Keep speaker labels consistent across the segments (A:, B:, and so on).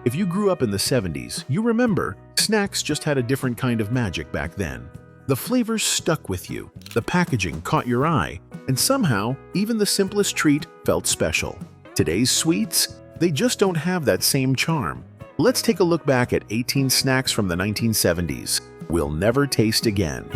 A: If you grew up in the 70s, you remember, snacks just had a different kind of magic back then. The flavors stuck with you, the packaging caught your eye, and somehow, even the simplest treat felt special. Today's sweets, they just don't have that same charm. Let's take a look back at 18 snacks from the 1970s we'll never taste again.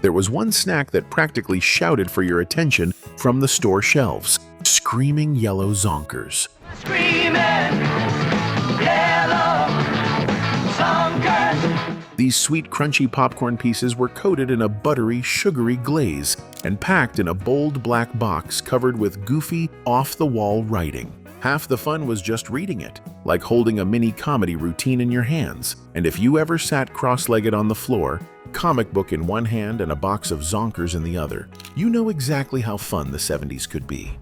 A: There was one snack that practically shouted for your attention from the store shelves: screaming yellow Zonkers.
B: Screaming yellow Zonkers.
A: These sweet, crunchy popcorn pieces were coated in a buttery, sugary glaze and packed in a bold black box covered with goofy, off-the-wall writing. Half the fun was just reading it, like holding a mini comedy routine in your hands. And if you ever sat cross-legged on the floor, comic book in one hand and a box of Zonkers in the other, you know exactly how fun the 70s could be.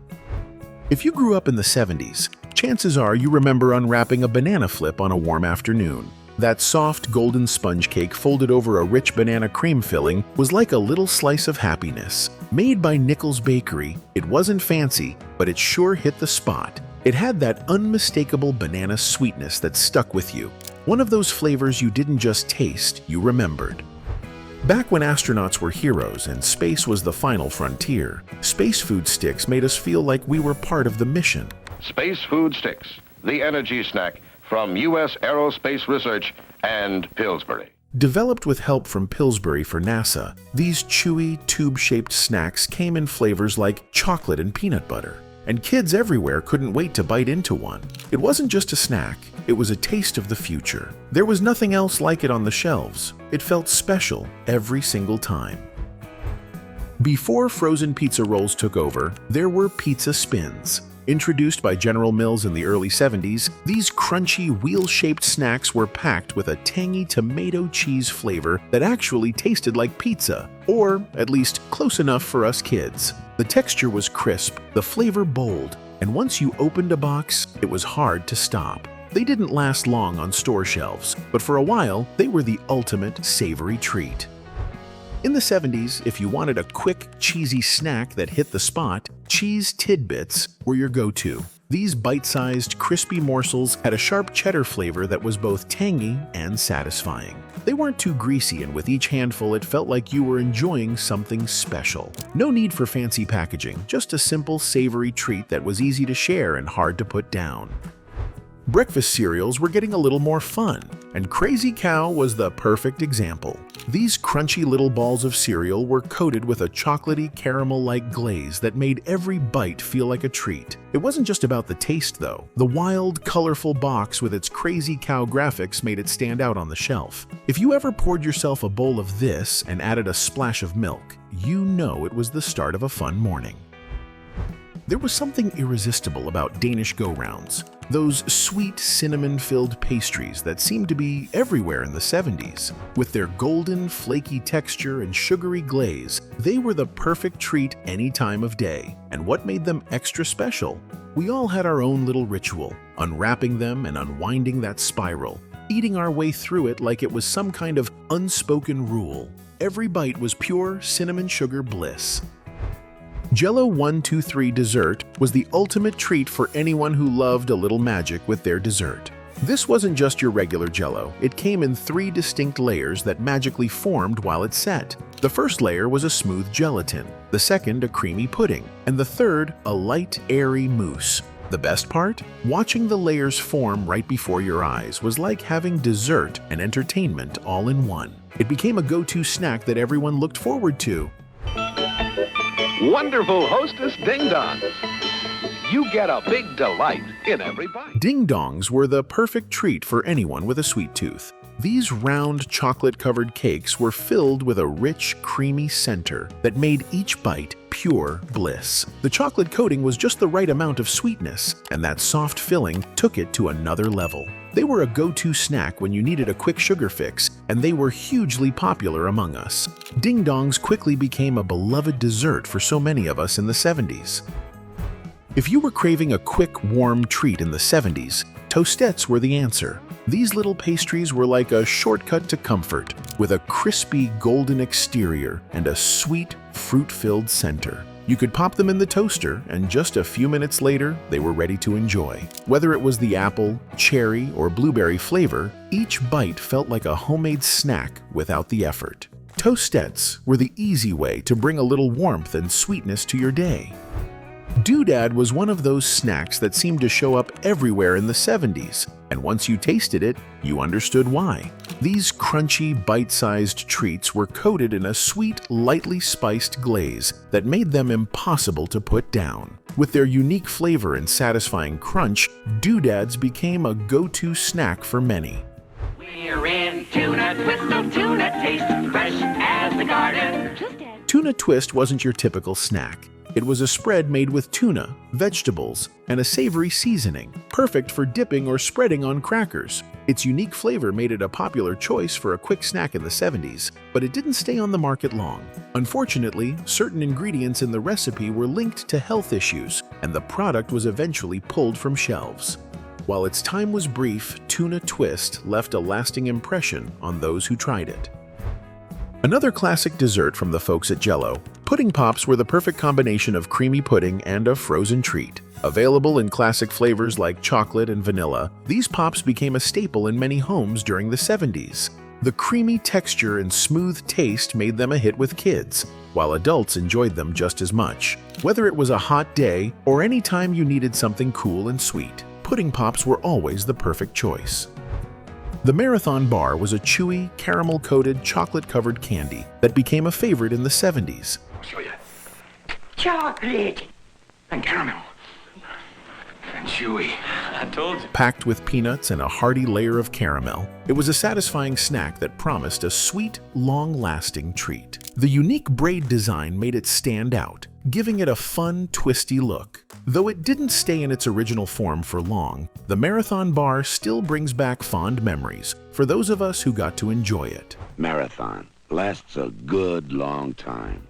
A: If you grew up in the 70s, chances are you remember unwrapping a banana flip on a warm afternoon. That soft, golden sponge cake folded over a rich banana cream filling was like a little slice of happiness. Made by Nichols Bakery, it wasn't fancy, but it sure hit the spot. It had that unmistakable banana sweetness that stuck with you. One of those flavors you didn't just taste, you remembered. Back when astronauts were heroes and space was the final frontier, space food sticks made us feel like we were part of the mission.
C: Space Food Sticks, the energy snack from U.S. Aerospace Research and Pillsbury.
A: Developed with help from Pillsbury for NASA, these chewy, tube-shaped snacks came in flavors like chocolate and peanut butter, and kids everywhere couldn't wait to bite into one. It wasn't just a snack, it was a taste of the future. There was nothing else like it on the shelves. It felt special every single time. Before frozen pizza rolls took over, there were pizza spins. Introduced by General Mills in the early 70s, these crunchy, wheel-shaped snacks were packed with a tangy tomato cheese flavor that actually tasted like pizza, or at least close enough for us kids. The texture was crisp, the flavor bold, and once you opened a box, it was hard to stop. They didn't last long on store shelves, but for a while, they were the ultimate savory treat. In the 70s, if you wanted a quick, cheesy snack that hit the spot, cheese TidBits were your go-to. These bite-sized, crispy morsels had a sharp cheddar flavor that was both tangy and satisfying. They weren't too greasy, and with each handful, it felt like you were enjoying something special. No need for fancy packaging, just a simple, savory treat that was easy to share and hard to put down. Breakfast cereals were getting a little more fun, and Crazy Cow was the perfect example. These crunchy little balls of cereal were coated with a chocolatey caramel-like glaze that made every bite feel like a treat. It wasn't just about the taste, though. The wild, colorful box with its Crazy Cow graphics made it stand out on the shelf. If you ever poured yourself a bowl of this and added a splash of milk, you know it was the start of a fun morning. There was something irresistible about Danish Go-Rounds, those sweet cinnamon-filled pastries that seemed to be everywhere in the 70s. With their golden, flaky texture and sugary glaze, they were the perfect treat any time of day. And what made them extra special? We all had our own little ritual, unwrapping them and unwinding that spiral, eating our way through it like it was some kind of unspoken rule. Every bite was pure cinnamon sugar bliss. Jello 1-2-3 dessert was the ultimate treat for anyone who loved a little magic with their dessert. This wasn't just your regular Jello. It came in 3 distinct layers that magically formed while it set. The first layer was a smooth gelatin, the second a creamy pudding, and the third a light, airy mousse. The best part? Watching the layers form right before your eyes was like having dessert and entertainment all in one. It became a go-to snack that everyone looked forward to.
D: Wonderful Hostess Ding-Dongs. You get a big delight in every bite.
A: Ding-dongs were the perfect treat for anyone with a sweet tooth. These round, chocolate-covered cakes were filled with a rich, creamy center that made each bite pure bliss. The chocolate coating was just the right amount of sweetness, and that soft filling took it to another level. They were a go-to snack when you needed a quick sugar fix, and they were hugely popular among us. Ding-dongs quickly became a beloved dessert for so many of us in the 70s. If you were craving a quick, warm treat in the 70s, Toastettes were the answer. These little pastries were like a shortcut to comfort, with a crispy golden exterior and a sweet, fruit-filled center. You could pop them in the toaster, and just a few minutes later, they were ready to enjoy. Whether it was the apple, cherry, or blueberry flavor, each bite felt like a homemade snack without the effort. Toastettes were the easy way to bring a little warmth and sweetness to your day. Doodad was one of those snacks that seemed to show up everywhere in the 70s, and once you tasted it, you understood why. These crunchy, bite-sized treats were coated in a sweet, lightly spiced glaze that made them impossible to put down. With their unique flavor and satisfying crunch, Doodads became a go-to snack for many.
B: We're in Tuna Twist, so Tuna tastes fresh as the garden.
A: Tuna Twist wasn't your typical snack. It was a spread made with tuna, vegetables, and a savory seasoning, perfect for dipping or spreading on crackers. Its unique flavor made it a popular choice for a quick snack in the 70s, but it didn't stay on the market long. Unfortunately, certain ingredients in the recipe were linked to health issues, and the product was eventually pulled from shelves. While its time was brief, Tuna Twist left a lasting impression on those who tried it. Another classic dessert from the folks at Jello, pudding pops were the perfect combination of creamy pudding and a frozen treat. Available in classic flavors like chocolate and vanilla, these pops became a staple in many homes during the 70s. The creamy texture and smooth taste made them a hit with kids, while adults enjoyed them just as much. Whether it was a hot day or any time you needed something cool and sweet, pudding pops were always the perfect choice. The Marathon Bar was a chewy, caramel-coated, chocolate-covered candy that became a favorite in the 70s.
B: I'll show you. Chocolate and caramel and chewy. I told you.
A: Packed with peanuts and a hearty layer of caramel, it was a satisfying snack that promised a sweet, long-lasting treat. The unique braid design made it stand out, giving it a fun, twisty look. Though it didn't stay in its original form for long, the Marathon Bar still brings back fond memories for those of us who got to enjoy it.
E: Marathon lasts a good long time.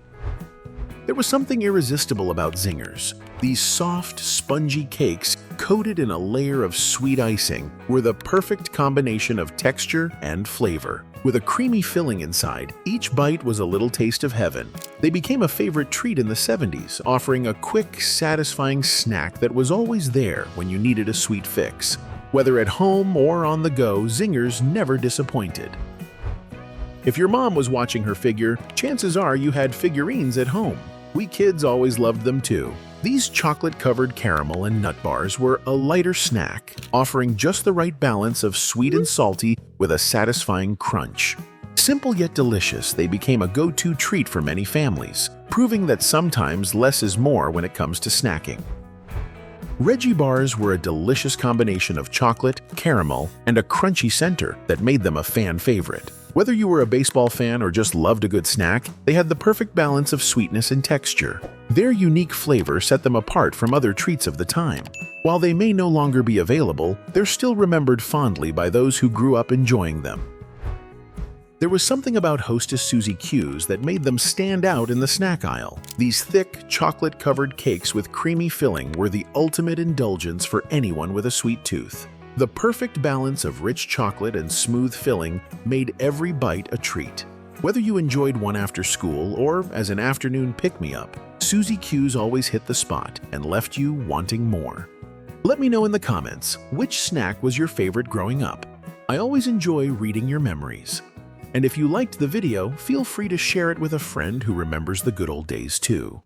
A: There was something irresistible about Zingers. These soft, spongy cakes coated in a layer of sweet icing were the perfect combination of texture and flavor. With a creamy filling inside, each bite was a little taste of heaven. They became a favorite treat in the 70s, offering a quick, satisfying snack that was always there when you needed a sweet fix. Whether at home or on the go, Zingers never disappointed. If your mom was watching her figure, chances are you had figurines at home. We kids always loved them too. These chocolate-covered caramel and nut bars were a lighter snack, offering just the right balance of sweet and salty with a satisfying crunch. Simple yet delicious, they became a go-to treat for many families, proving that sometimes less is more when it comes to snacking. Reggie Bars were a delicious combination of chocolate, caramel, and a crunchy center that made them a fan favorite. Whether you were a baseball fan or just loved a good snack, they had the perfect balance of sweetness and texture. Their unique flavor set them apart from other treats of the time. While they may no longer be available, they're still remembered fondly by those who grew up enjoying them. There was something about Hostess Suzy Q's that made them stand out in the snack aisle. These thick, chocolate-covered cakes with creamy filling were the ultimate indulgence for anyone with a sweet tooth. The perfect balance of rich chocolate and smooth filling made every bite a treat. Whether you enjoyed one after school or as an afternoon pick-me-up, Suzy Q's always hit the spot and left you wanting more. Let me know in the comments, which snack was your favorite growing up? I always enjoy reading your memories. And if you liked the video, feel free to share it with a friend who remembers the good old days too.